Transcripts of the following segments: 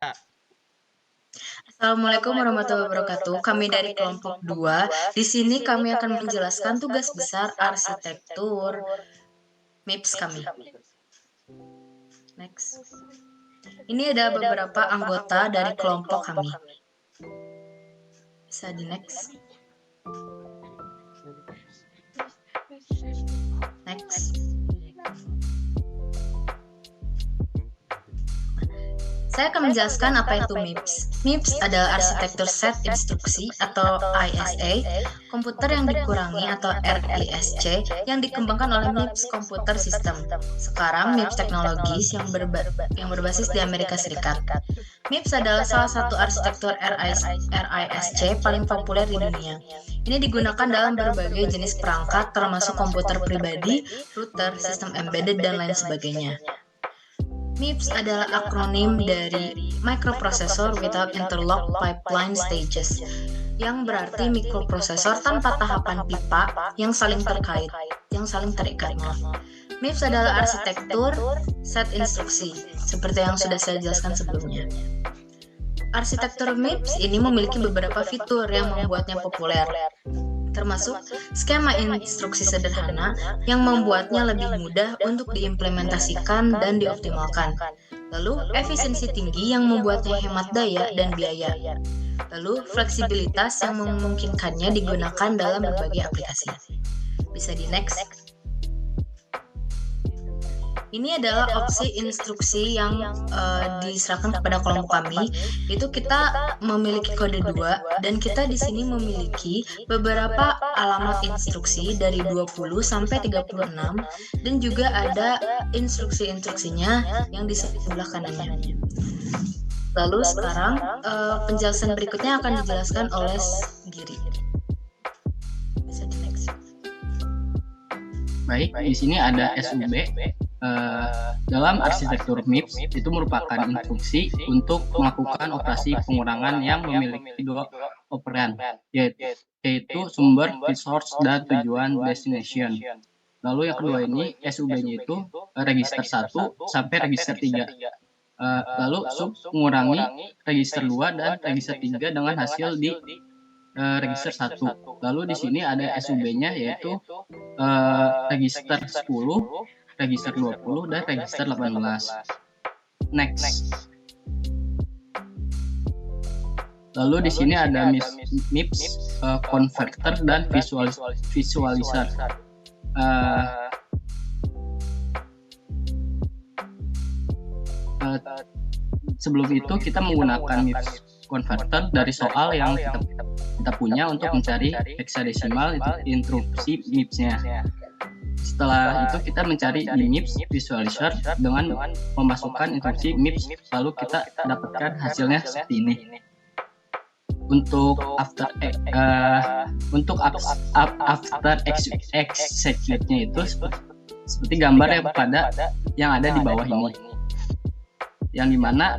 Assalamualaikum warahmatullahi wabarakatuh. Kami dari kelompok 2. Di sini kami akan menjelaskan tugas besar arsitektur MIPS kami. Next. Ini ada beberapa anggota dari kelompok kami. Bisa di next. Next. Saya akan menjelaskan apa itu MIPS. MIPS adalah arsitektur set instruksi atau ISA, komputer yang dikurangi atau RISC yang dikembangkan oleh MIPS Computer System. Sekarang MIPS Technologies yang berbasis di Amerika Serikat. MIPS adalah salah satu arsitektur RISC paling populer di dunia. Ini digunakan dalam berbagai jenis perangkat termasuk komputer pribadi, router, sistem embedded, dan lain sebagainya. MIPS adalah akronim dari Microprocessor Without Interlock Pipeline Stages, yang berarti mikroprosesor tanpa tahapan pipa yang saling terikat. MIPS adalah arsitektur set instruksi, seperti yang sudah saya jelaskan sebelumnya. Arsitektur MIPS ini memiliki beberapa fitur yang membuatnya populer, termasuk skema instruksi sederhana yang membuatnya lebih mudah untuk diimplementasikan dan dioptimalkan. Lalu, efisiensi tinggi yang membuatnya hemat daya dan biaya. Lalu, fleksibilitas yang memungkinkannya digunakan dalam berbagai aplikasi. Bisa di next. Ini adalah opsi instruksi yang diserahkan kepada kelompok kami. Itu kita memiliki kode 2 dan kita di sini memiliki beberapa alamat instruksi dari 20 sampai 36 dan juga ada instruksi-instruksinya yang di sebelah kanannya. Lalu sekarang penjelasan berikutnya akan dijelaskan oleh Giri. Bisa di next. Baik, di sini ada SUB. Dalam arsitektur MIPS itu merupakan instruksi untuk melakukan operasi pengurangan yang memiliki dua operan, yaitu sumber, resource, dan tujuan destination. Lalu yang kedua ini SUB-nya itu register 1 sampai register 3. Lalu sub mengurangi register 2 dan register 3 dengan hasil di register 1. Lalu di sini ada SUB-nya yaitu register 10, register 20, dan register 18. Next. Lalu di sini ada MIPS converter dan visualizer. Sebelum itu kita menggunakan MIPS converter dari soal yang kita punya untuk mencari hexadesimal instruksi MIPS-nya. Setelah itu kita mencari di MIPS visualizer dengan memasukkan instruksi MIPS, lalu kita dapatkan hasilnya seperti ini. Untuk after execute-nya itu seperti gambar yang ada di bawah ini, yang dimana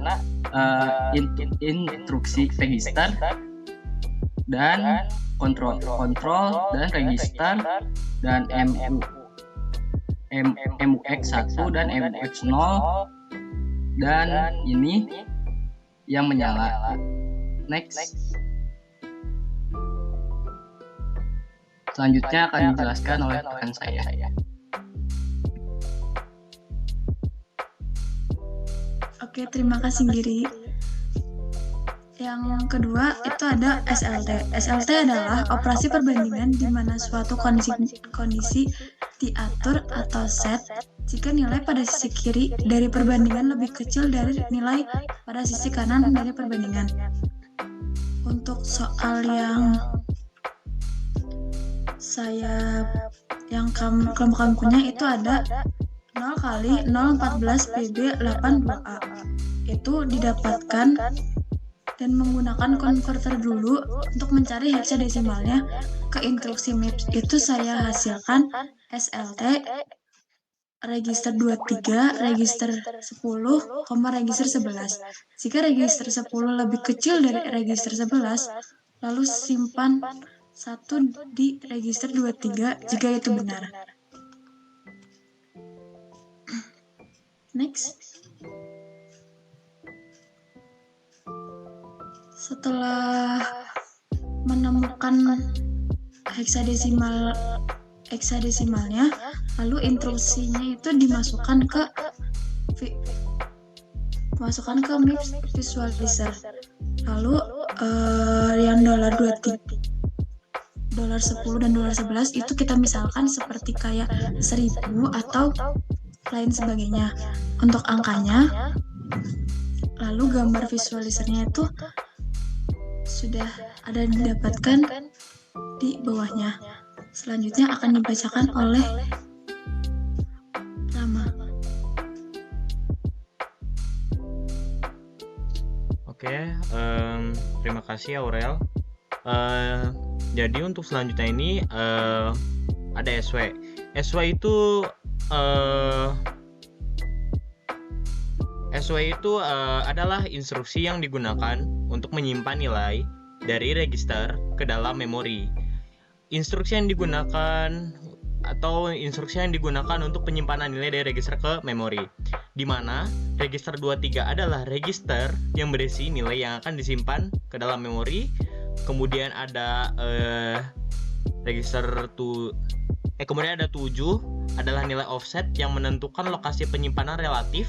instruksi register dan kontrol dan register dan MUX1 dan MUX0 dan ini yang menyala. Next. Selanjutnya akan dijelaskan oleh rekan saya. Oke, terima kasih Giri. Yang kedua itu ada SLT. SLT adalah operasi perbandingan di mana suatu kondisi diatur atau set jika nilai pada sisi kiri dari perbandingan lebih kecil dari nilai pada sisi kanan dari perbandingan. Untuk soal yang kelompok kami punya itu ada 0 kali 014 PB 82A. Itu didapatkan dan menggunakan konverter dulu untuk mencari hexadesimalnya ke instruksi MIPS. Itu saya hasilkan SLT register 23, register 10, register 11. Jika register 10 lebih kecil dari register 11, lalu simpan 1 di register 23 jika itu benar. Next. Setelah menemukan heksadesimalnya, lalu instruksinya itu dimasukkan ke MIPS visualizer. Lalu yang $10 dan $11 itu kita misalkan seperti kayak 1000 atau lain sebagainya untuk angkanya. Lalu gambar visualizernya itu sudah ada didapatkan di bawahnya. Selanjutnya akan dibacakan oleh Rama. Oke, terima kasih Aurel. Jadi untuk selanjutnya ini ada SW. SW itu adalah instruksi yang digunakan untuk menyimpan nilai dari register ke dalam memori. Instruksi yang digunakan untuk penyimpanan nilai dari register ke memori, di mana register 23 adalah register yang berisi nilai yang akan disimpan ke dalam memori. Kemudian ada kemudian ada 7 adalah nilai offset yang menentukan lokasi penyimpanan relatif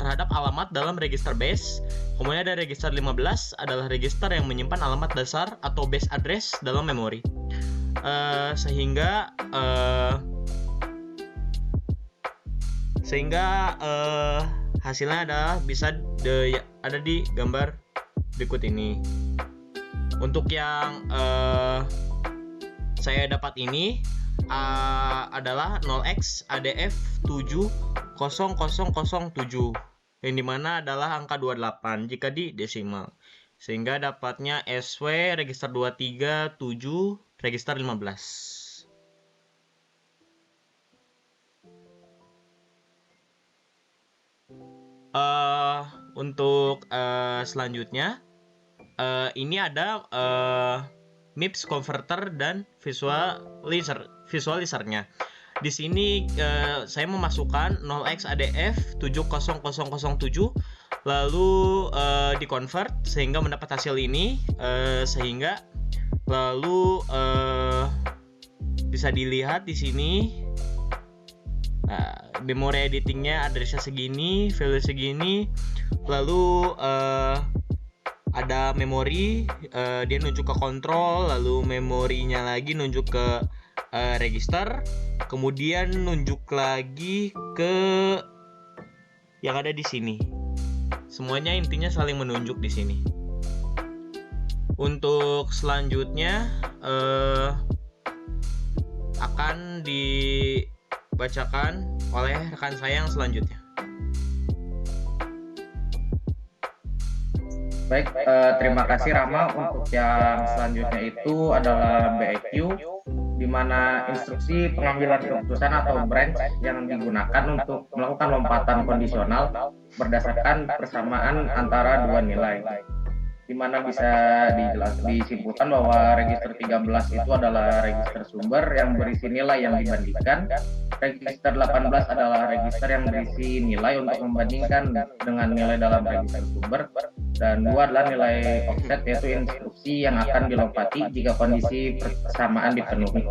terhadap alamat dalam register base. Kemudian ada register 15 adalah register yang menyimpan alamat dasar atau base address dalam memori. Sehingga hasilnya adalah bisa ada di gambar berikut ini. Untuk yang saya dapat ini adalah 0x ADF 70007, yang dimana adalah angka 28 jika di desimal, sehingga dapatnya SW register 23 7 register 15. Untuk selanjutnya ini ada MIPS converter dan visualizernya. Di sini saya memasukkan 0x ADF 70007 lalu di-convert sehingga mendapat hasil ini, sehingga lalu bisa dilihat di sini memory editingnya addressnya segini, value segini, lalu ada memori, dia nunjuk ke kontrol, lalu memorinya lagi nunjuk ke register, kemudian nunjuk lagi ke yang ada di sini. Semuanya intinya saling menunjuk di sini. Untuk selanjutnya akan dibacakan oleh rekan saya yang selanjutnya. Baik, terima kasih Rama. Untuk yang selanjutnya itu adalah BEQ, di mana instruksi pengambilan keputusan atau branch yang digunakan untuk melakukan lompatan kondisional berdasarkan persamaan antara dua nilai, di mana bisa disimpulkan bahwa register 13 itu adalah register sumber yang berisi nilai yang dibandingkan, register 18 adalah register yang berisi nilai untuk membandingkan dengan nilai dalam register sumber, dan 2 adalah nilai offset, yaitu instruksi yang akan dilompati jika kondisi persamaan dipenuhi.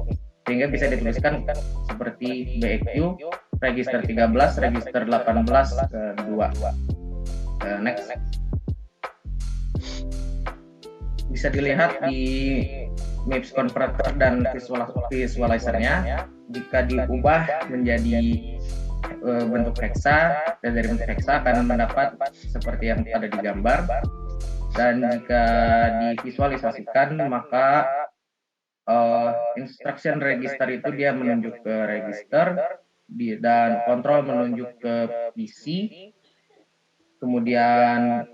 Sehingga bisa dituliskan seperti BEQ, register 13, register 18, 2. Next. Bisa dilihat di MIPS converter dan visualizernya, jika diubah menjadi bentuk hexa, dan dari bentuk hexa akan mendapat seperti yang ada di gambar. Dan jika divisualisasikan, maka instruction register itu dia menunjuk ke register, dan kontrol menunjuk ke PC, kemudian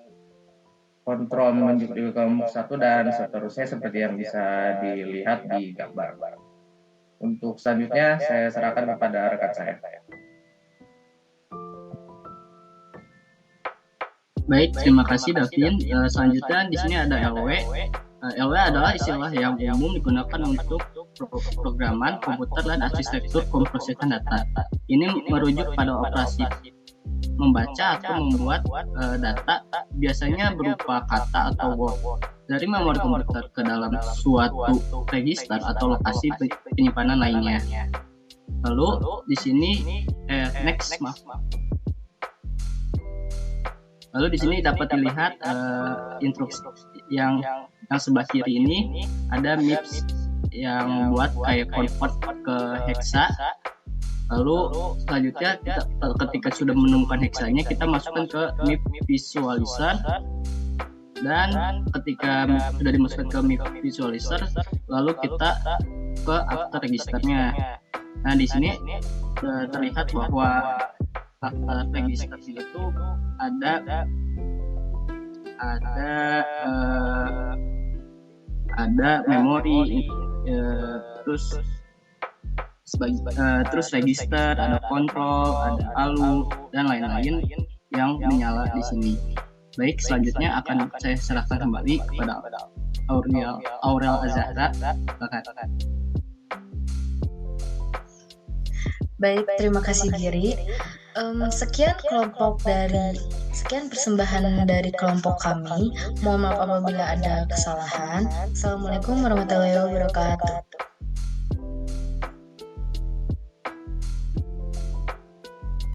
kontrol menunjuk ke kelompok 1, dan seterusnya seperti yang bisa dilihat di gambar. Untuk selanjutnya saya serahkan kepada rekan saya. Baik, terima kasih Davin. Selanjutnya di sini ada LW. LW adalah istilah yang umum digunakan untuk programan komputer dan arsitektur pemrosesan data. Ini merujuk pada operasi membaca atau membuat data, biasanya berupa kata atau word. dari memori komputer ke dalam suatu register atau lokasi penyimpanan lainnya. Lalu di sini Lalu di sini dapat dilihat instruksi yang sebelah kiri ini ada MIPS yang buat kayak convert ke hexa. Lalu selanjutnya ketika sudah menemukan hexanya, kita masukkan ke MIP visualizer, dan ketika sudah dimasukkan ke MIP visualizer, lalu kita ke after registernya. Nah, di sini terlihat bahwa after register itu ada memori, terus register, ada kontrol, ada ALU, dan lain-lain yang menyala di sini. Baik, selanjutnya akan saya serahkan kembali kepada Aurel Azahra. Baik, terima kasih Giri. Sekian persembahan dari kelompok kami. Mohon maaf apabila ada kesalahan. Assalamualaikum warahmatullahi wabarakatuh.